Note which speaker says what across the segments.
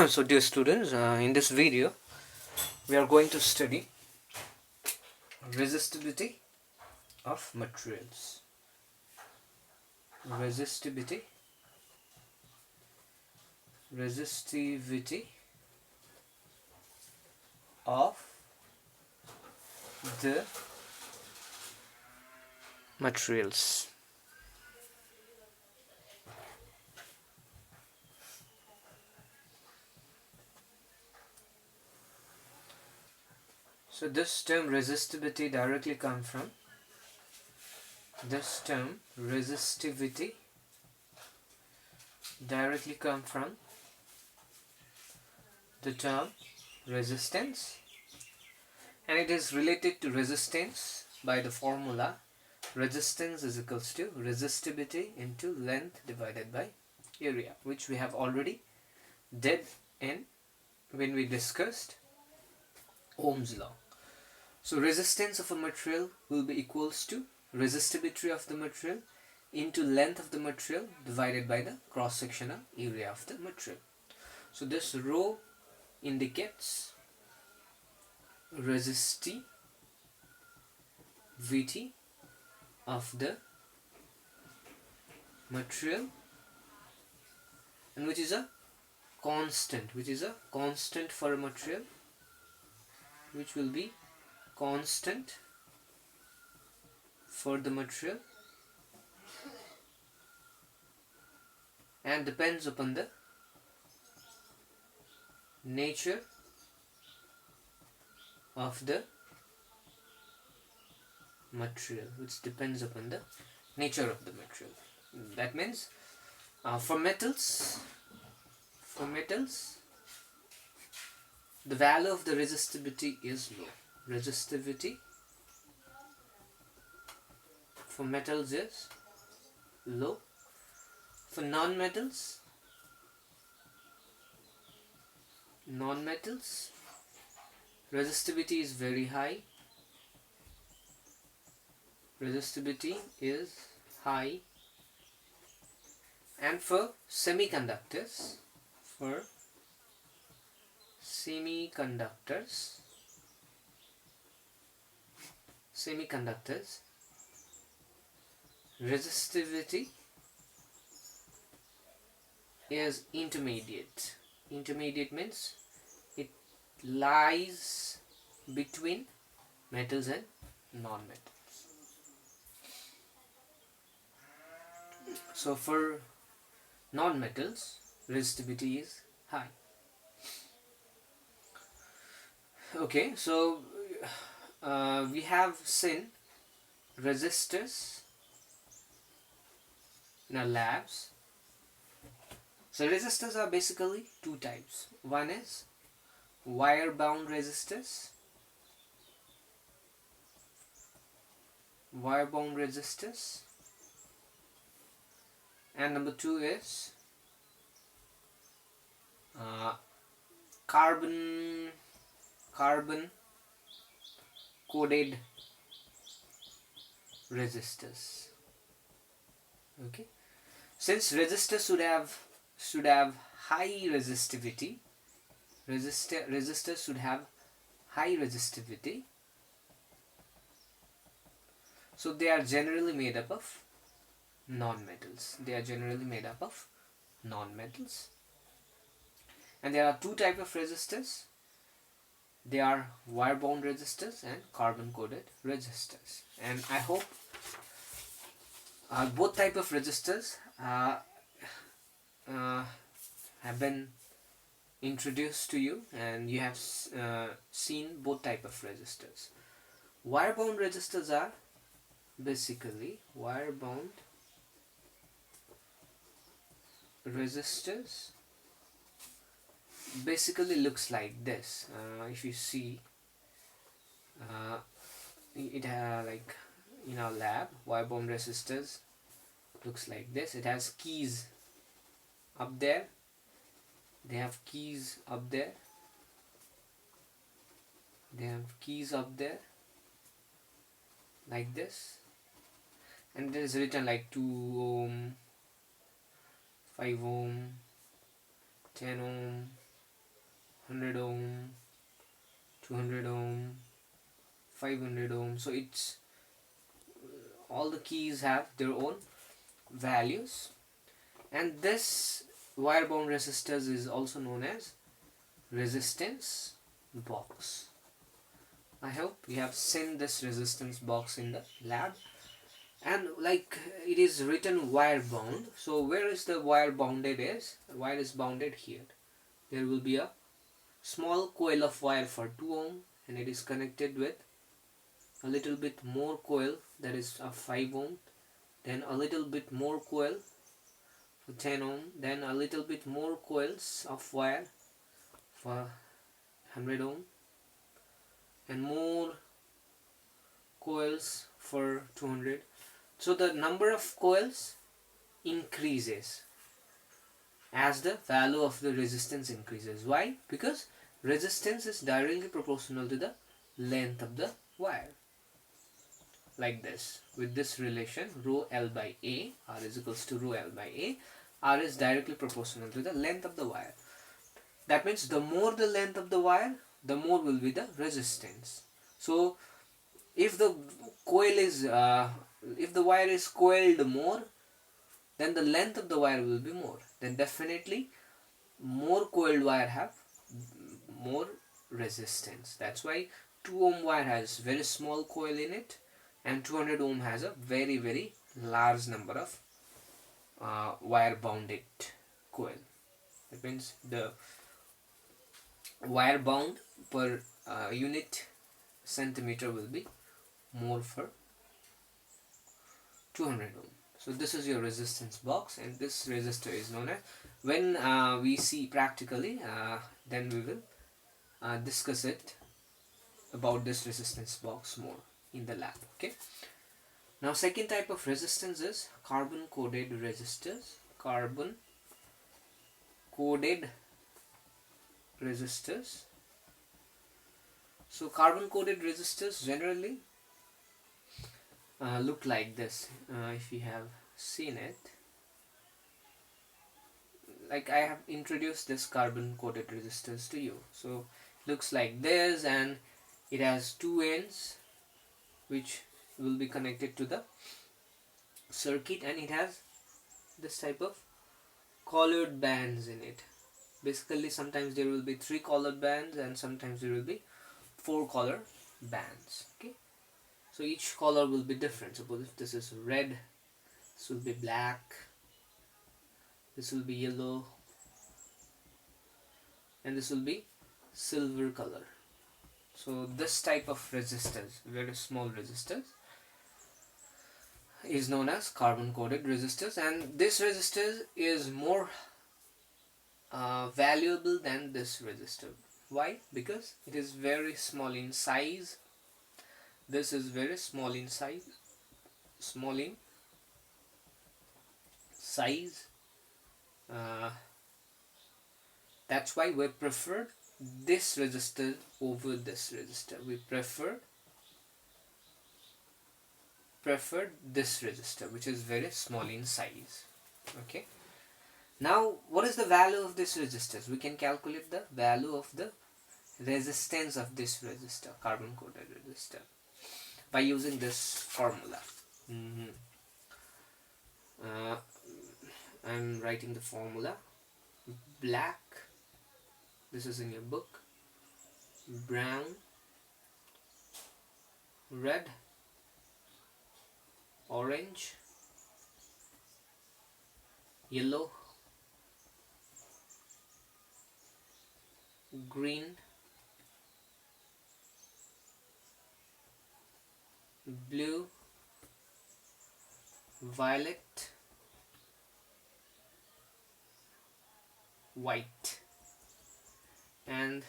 Speaker 1: So dear students, in this video we are going to study resistivity of materials. Resistivity of the materials. So this term resistivity directly comes from the term resistance, and it is related to resistance by the formula resistance is equals to resistivity into length divided by area, which we have already did in when we discussed Ohm's law. So resistance of a material will be equals to resistivity of the material into length of the material divided by the cross-sectional area of the material. So this rho indicates resistivity of the material, and which is a constant for a material, which will be constant for the material and depends upon the nature of the material, That means for metals, the value of the resistivity is low. Resistivity for metals is low. For non-metals, resistivity is very high. And for semiconductors, resistivity is intermediate. Intermediate means it lies between metals and non-metals. So for non-metals, resistivity is high. Okay, so we have seen resistors in our labs. So resistors are basically two types. One is wire-bound resistors. And number two is carbon coded resistors. Okay, since resistors should have high resistivity, resistors should have high resistivity, so they are generally made up of non-metals. And there are two types of resistors. They are wire-bound resistors and carbon-coded resistors. And I hope both types of resistors have been introduced to you, and you have seen both types of resistors. Wire-bound resistors are basically looks like this. If you see it like in our lab, wire-bound resistors looks like this. It has keys up there. They have keys up there. Like this, and there is written like 2 ohm, 5 ohm, 10 ohm, 100 ohm, 200 ohm, 500 ohm. So it's all the keys have their own values, and this wire bound resistors is also known as resistance box. I hope you have seen this resistance box in the lab, and like it is written wire bound. So where is the wire bounded is? The wire is bounded here. There will be a small coil of wire for 2 ohm, and it is connected with a little bit more coil, that is a 5 ohm, then a little bit more coil for 10 ohm, then a little bit more coils of wire for 100 ohm, and more coils for 200. So the number of coils increases as the value of the resistance increases. Why? Because resistance is directly proportional to the length of the wire. Like this, with this relation rho L by A, R is equals to rho L by A, R is directly proportional to the length of the wire. That means the more the length of the wire, the more will be the resistance. So if the coil is if the wire is coiled more, then the length of the wire will be more. Then definitely more coiled wire have more resistance. That's why 2 ohm wire has very small coil in it, and 200 ohm has a very large number of wire bounded coil. That means the wire bound per unit centimeter will be more for 200 ohm. So this is your resistance box, and this resistor is known as, when we see practically, then we will discuss it about this resistance box more in the lab. Okay. Now second type of resistance is carbon coded resistors. Carbon coded resistors. So carbon coded resistors generally look like this. If you have seen it, like I have introduced this carbon coated resistors to you. So looks like this, and it has two ends which will be connected to the circuit, and it has this type of colored bands in it. Basically sometimes there will be 3 colored bands, and sometimes there will be 4 color bands. Okay, so each color will be different. Suppose if this is red, this will be black, this will be yellow, and this will be silver color. So this type of resistors, very small resistors, is known as carbon coated resistors, and this resistor is more valuable than this resistor. Why? Because it is very small in size. This is very small in size. Small in size. That's why we prefer this resistor over this resistor. We prefer this resistor, which is very small in size. Okay. Now, what is the value of this resistors? We can calculate the value of the resistance of this resistor, carbon coated resistor, by using this formula. I'm writing the formula. Black, this is in your book. Brown, red, orange, yellow, green, blue, violet, white, and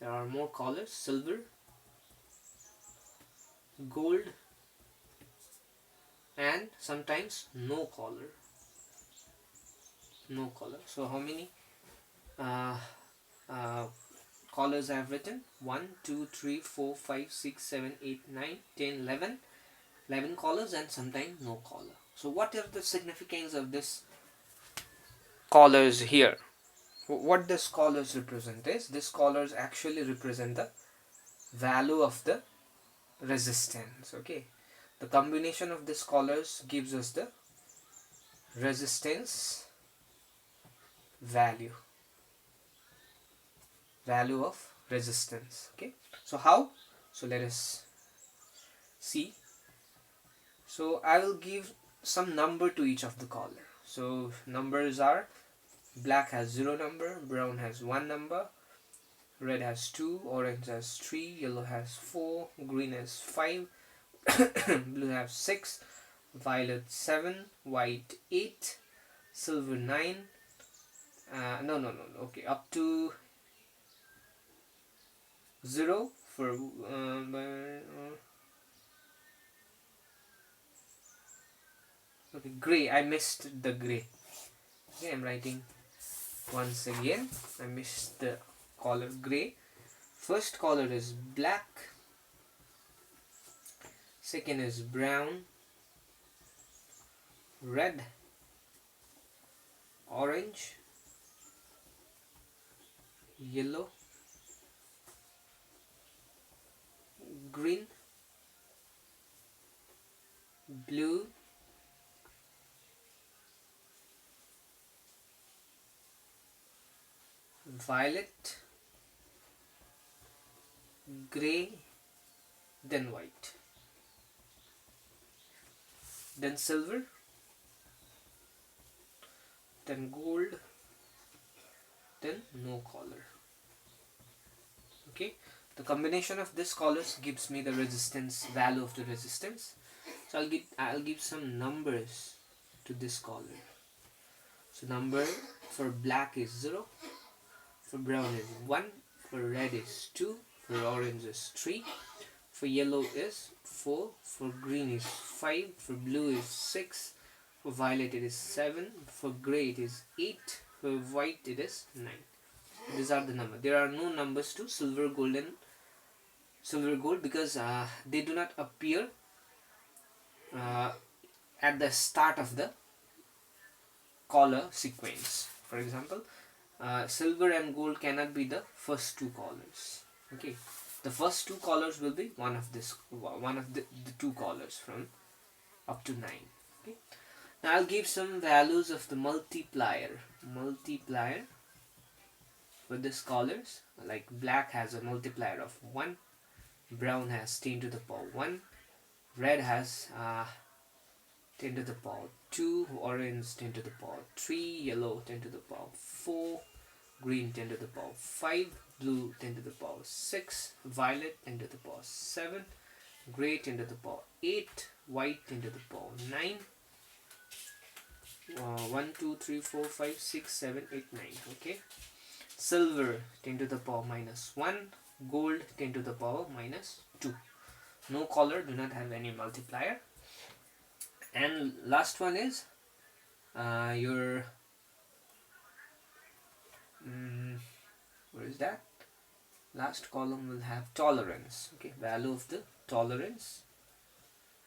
Speaker 1: there are more colors: silver, gold, and sometimes no color. So how many colors I have written? 1 2 3 4 5 6 7 8 9 10 11 colors, and sometimes no color. So what are the significance of this colors here? what this colors represent is, this colors actually represent the value of the resistance. Okay, the combination of these colors gives us the resistance value of resistance. Okay, so how? So let us see. So I will give some number to each of the color. So numbers are, black has 0 number, brown has 1 number, red has 2, orange has 3, yellow has 4, green has 5, blue has 6, violet 7, white 8, silver 9, okay, up to 0 for okay, gray. I missed the gray. Okay, I'm writing once again. I missed the color gray. First color is black, second is brown, red, orange, yellow, green, blue, violet, gray, then white, then silver, then gold, then no color. Okay, the combination of these colors gives me the resistance value of the resistance. So I'll give some numbers to this color. So number for black is 0, for brown is 1, for red is 2, for orange is 3, for yellow is 4, for green is 5, for blue is 6, for violet it is 7, for grey it is 8, for white it is 9. These are the numbers. There are no numbers to silver, gold and silver gold because they do not appear at the start of the color sequence. For example, silver and gold cannot be the first two colors. Okay, the first two colors will be one of the two colors from up to 9. Okay, now I'll give some values of the multiplier for these colors. Like black has a multiplier of 1, brown has 10 to the power 1, red has 10 to the power 2, orange 10 to the power 3, yellow 10 to the power 4, green 10 to the power 5, blue 10 to the power 6, violet 10 to the power 7, grey 10 to the power 8, white 10 to the power 9, 1, 2, 3, 4, 5, 6, 7, 8, 9. Okay, silver 10 to the power minus 1, gold 10 to the power minus 2. No color do not have any multiplier. And last one is your where is that? Last column will have tolerance. Okay, value of the tolerance.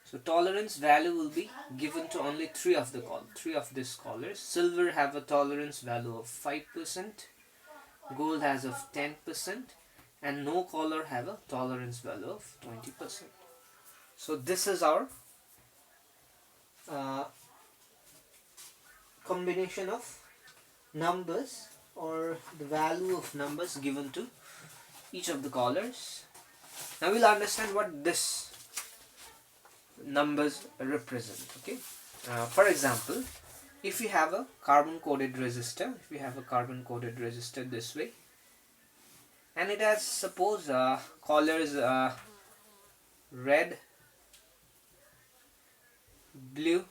Speaker 1: So tolerance value will be given to only three of these colors. Silver have a tolerance value of 5%, gold has of 10%, and no color have a tolerance value of 20%. So this is our combination of numbers, or the value of numbers given to each of the colors. Now we'll understand what this numbers represent. Okay, for example, if we have a carbon coated resistor, this way, and it has, suppose, colors red, blue,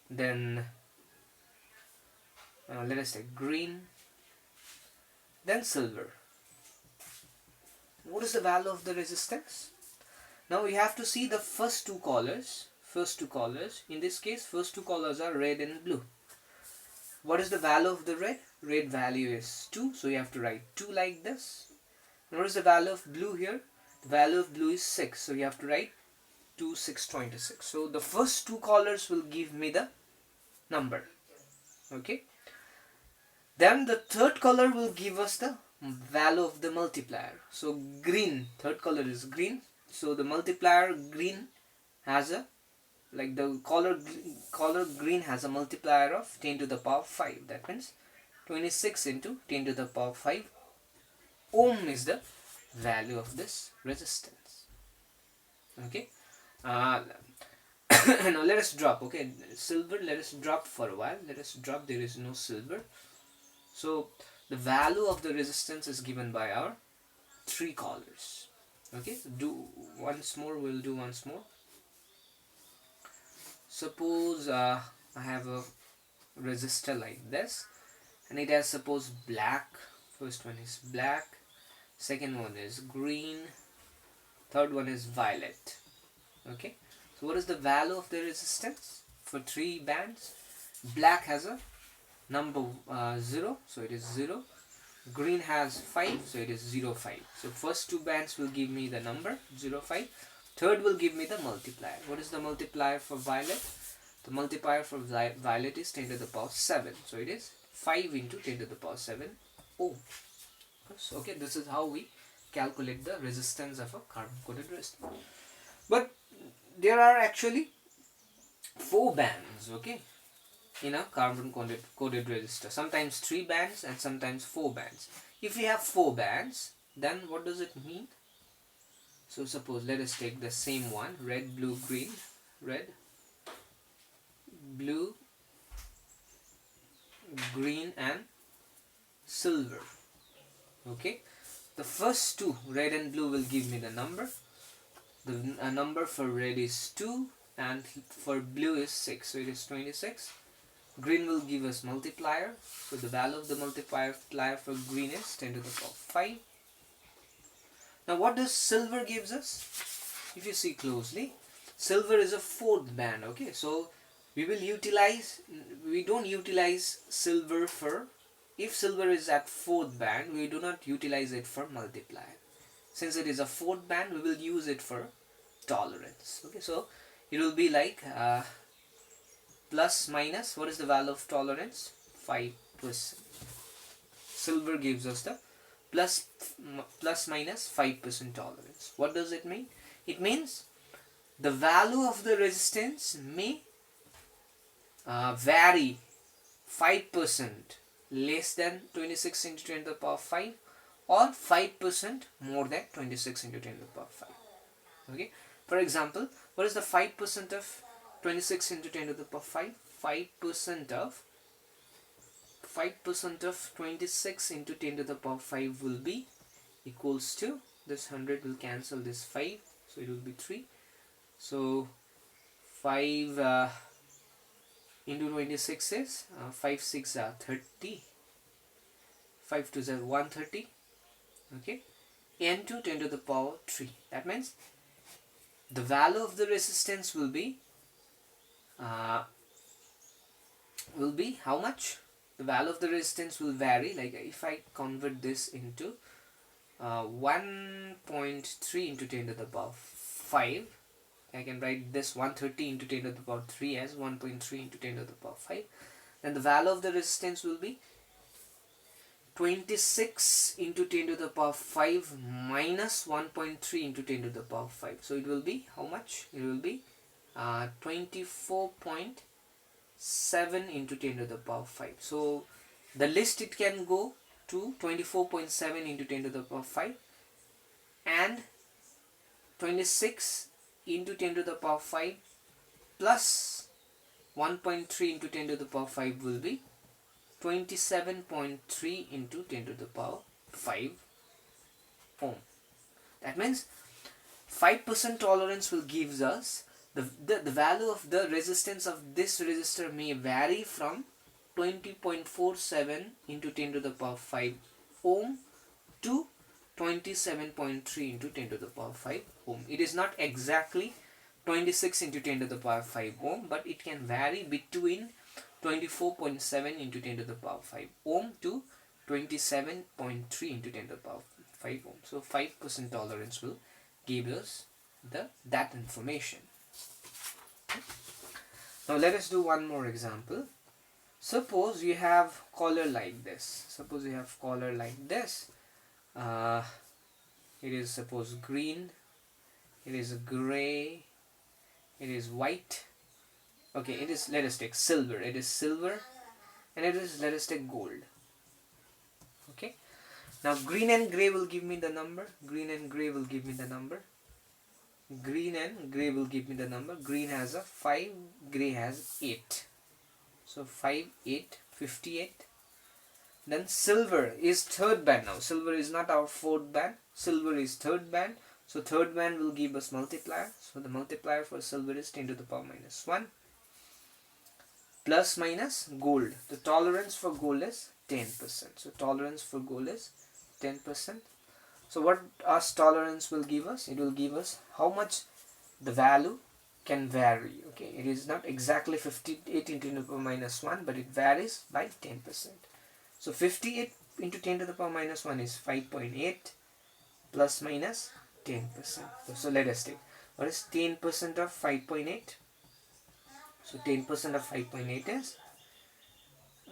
Speaker 1: then let us say green, then silver. What is the value of the resistance? Now we have to see the first two colors. In this case, first two colors are red and blue. What is the value of the red? Red value is 2, so you have to write 2 like this. And what is the value of blue here? The value of blue is 6, so you have to write 2, 6, 26. So the first two colors will give me the number. Okay. Then the third color will give us the value of the multiplier. So green, third color is green. So the multiplier green has a, like the color green has a multiplier of 10 to the power 5. That means 26 into 10 to the power 5 ohm is the value of this resistance. Okay. Now let us drop. Okay, silver, let us drop for a while. Let us drop. There is no silver. So the value of the resistance is given by our three colors. Okay, do once more. We'll do once more. Suppose I have a resistor like this, and it has, suppose, black. First one is black, second one is green, third one is violet. Okay, so what is the value of the resistance for three bands? Black has a number 0, so it is 0. Green has 5, so it is 0, 5. So first two bands will give me the number 0, 5. Third will give me the multiplier. What is the multiplier for violet? The multiplier for violet is 10 to the power 7. So it is 5 into 10 to the power 7 ohm. So, okay, this is how we calculate the resistance of a carbon coated resistor. But there are actually 4 bands, okay, in a carbon coated resistor. Sometimes 3 bands and sometimes 4 bands. If we have 4 bands, then what does it mean? So suppose, let us take the same one, red, blue, green, red, blue, green and silver. Okay, the first two, red and blue, will give me the number. The number for red is 2 and for blue is 6, so it is 26. Green will give us multiplier, so the value of the multiplier for green is 10 to the power 5. Now what does silver gives us? If you see closely, silver is a fourth band. Okay, so we don't utilize silver for, if silver is at fourth band, we do not utilize it for multiplier. Since it is a fourth band, we will use it for tolerance. Okay, so it will be like plus minus, what is the value of tolerance? 5%. Silver gives us the plus minus 5% tolerance. What does it mean? It means the value of the resistance may vary 5% less than 26 into 10 to the power 5 or 5% more than 26 into 10 to the power 5. Okay, for example, what is the 5% of 26 into 10 to the power 5? 5% of 26 into 10 to the power 5 will be equals to, this 100 will cancel this 5, so it will be 3. So 5 into 26 is 5 6 are 30, 5 2 are 130. Okay, n2 10 to the power 3. That means the value of the resistance will be how much? The value of the resistance will vary. Like if I convert this into 1.3 into 10 to the power 5, I can write this 130 into 10 to the power 3 as 1.3 into 10 to the power 5. Then the value of the resistance will be 26 into 10 to the power 5 minus 1.3 into 10 to the power 5. So it will be how much? It will be 24.7 into 10 to the power 5. So the list it can go to 24.7 into 10 to the power 5 and 26 into 10 to the power 5 plus 1.3 into 10 to the power 5 will be 27.3 into 10 to the power 5 ohm. That means 5% tolerance will gives us the value of the resistance of this resistor may vary from 20.47 into 10 to the power 5 ohm to 27.3 into 10 to the power 5 ohm. It is not exactly 26 into 10 to the power 5 ohm, but it can vary between 24.7 into 10 to the power 5 ohm to 27.3 into 10 to the power 5 ohm. So 5% tolerance will give us that information. Now let us do one more example. Suppose you have color like this. Uh, it is suppose green, it is gray, it is white. Okay, it is, let us take silver. It is silver, and it is, let us take gold. Okay, now green and gray will give me the number. Green and gray will give me the number. Green and gray will give me the number. Green has a 5, gray has 8. So 5, 8, 58. Then silver is third band now. Silver is not our fourth band. Silver is third band. So third band will give us multiplier. So the multiplier for silver is 10 to the power minus 1. Plus minus gold. The tolerance for gold is 10%. So tolerance for gold is 10%. So what our tolerance will give us? It will give us how much the value can vary. Okay, it is not exactly 58 into 10 to the power minus 1, but it varies by 10%. So 58 into 10 to the power minus 1 is 5.8 plus minus 10%. So let us take, what is 10% of 5.8? So 10% of 5.8 is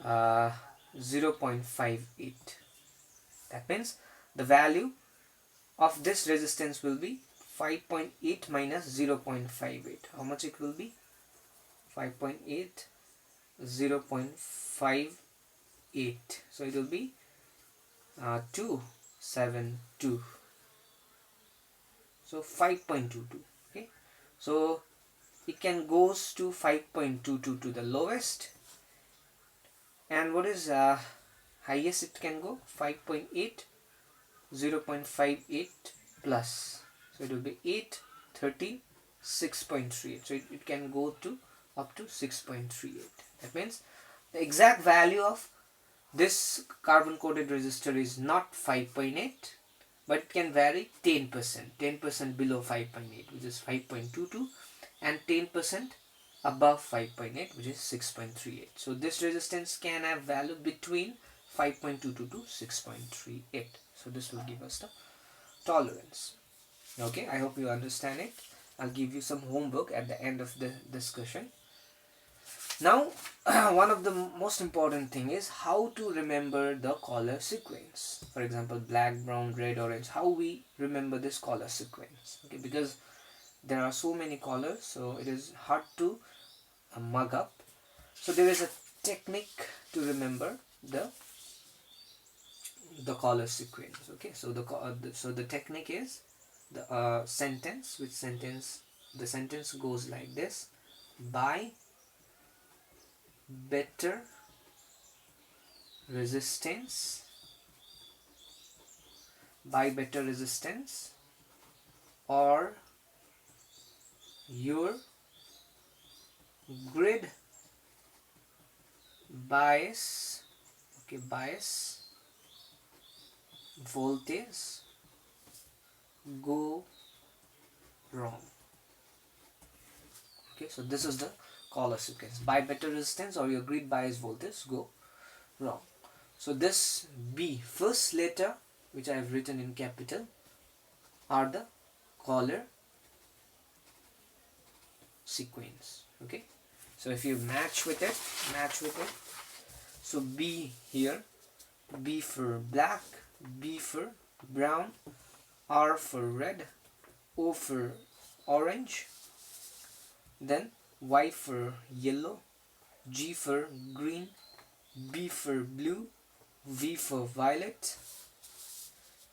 Speaker 1: 0.58. That means the value of this resistance will be 5.8 minus 0.58. How much it will be? 5.8, 0.58. So it will be 272. So 5.22. Okay, so it can goes to 5.22 to the lowest, and what is highest it can go? 5.8, 0.58 plus, so it will be 8, 13, 6.38. So it can go to up to 6.38. That means the exact value of this carbon coated resistor is not 5.8, but it can vary 10% below 5.8, which is 5.22, and 10% above 5.8, which is 6.38. So this resistance can have value between 5.22 to 6.38. So this will give us the tolerance. Okay, I hope you understand it. I'll give you some homework at the end of the discussion. Now, one of the most important thing is how to remember the color sequence. For example, black, brown, red, orange. How we remember this color sequence? Okay, because there are so many colors, so it is hard to mug up. So there is a technique to remember the color sequence. Okay, so the technique is the sentence. Which sentence? The sentence goes like this: by better resistance, or your grid bias, okay, bias voltage go wrong. Okay, so this is the color sequence: by better resistance or your grid bias voltage go wrong. So this B, first letter which I have written in capital, are the color sequence. Okay, so if you match with it, so B here, B for black, B for brown, R for red, O for orange, then Y for yellow, G for green, B for blue, V for violet,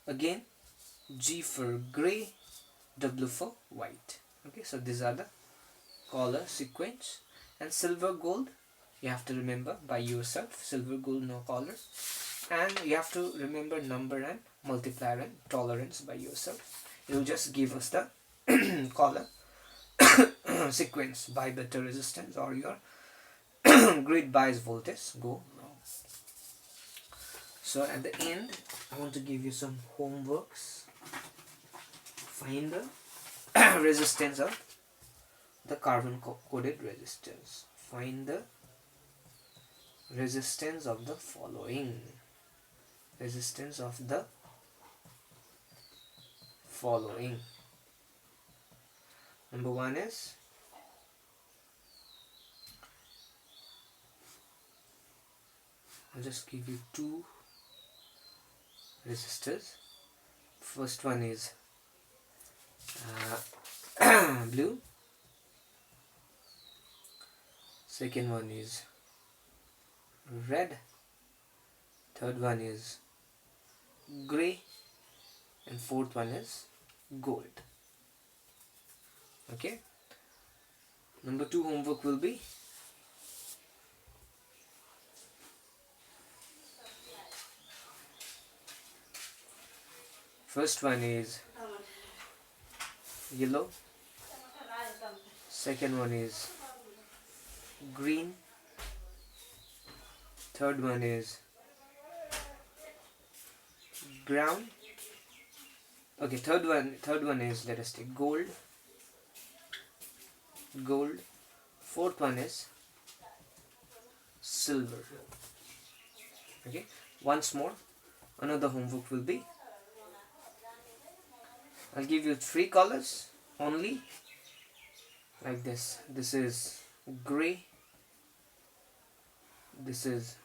Speaker 1: again G for gray, W for white. Okay, so these are the color sequence. And silver, gold, you have to remember by yourself. Silver, gold, no color. And you have to remember number and multiplier and tolerance by yourself. It will just give us the color sequence: by better resistance or your grid bias voltage go wrong. So at the end, I want to give you some homeworks. Find the resistance of the carbon coated resistors. Find the resistance of the following. Resistance of the following. Number one is I'll just give you two resistors. First one is blue, second one is red, third one is gray, and fourth one is gold. Okay, number 2 homework will be first one is yellow, second one is green, third one is brown. Okay, third one is, let us take gold, fourth one is silver. Okay, once more, another homework will be, I'll give you 3 colors only, like this. This is gray, this is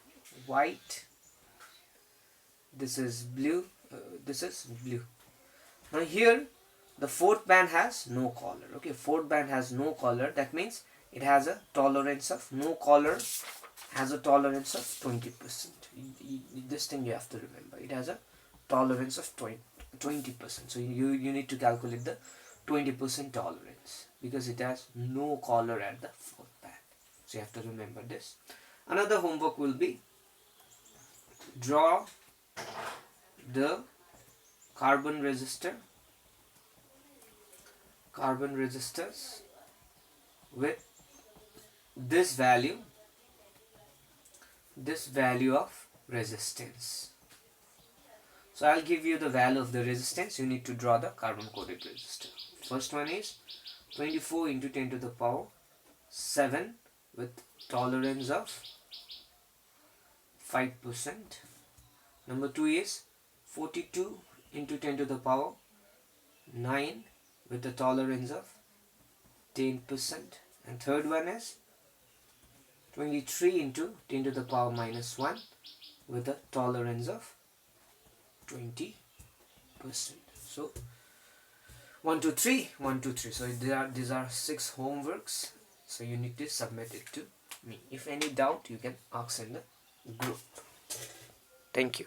Speaker 1: white, this is blue, this is blue. Now here the fourth band has no color. Okay, fourth band has no color. That means it has a tolerance of, no color has a tolerance of 20%. This thing you have to remember. It has a tolerance of 20%. So you need to calculate the 20% tolerance because it has no color at the fourth band. So you have to remember this. Another homework will be, draw the carbon resistors with this value of resistance. So I'll give you the value of the resistance. You need to draw the carbon coated resistor. First one is 24 into 10 to the power 7 with tolerance of 5%. Number 2 is 42 into 10 to the power 9 with a tolerance of 10%. And third one is 23 into 10 to the power minus 1 with a tolerance of 20%. So 1 2 3 1 2 3. So these are 6 homeworks. So you need to submit it to me. If any doubt, you can ask in the group. Thank you.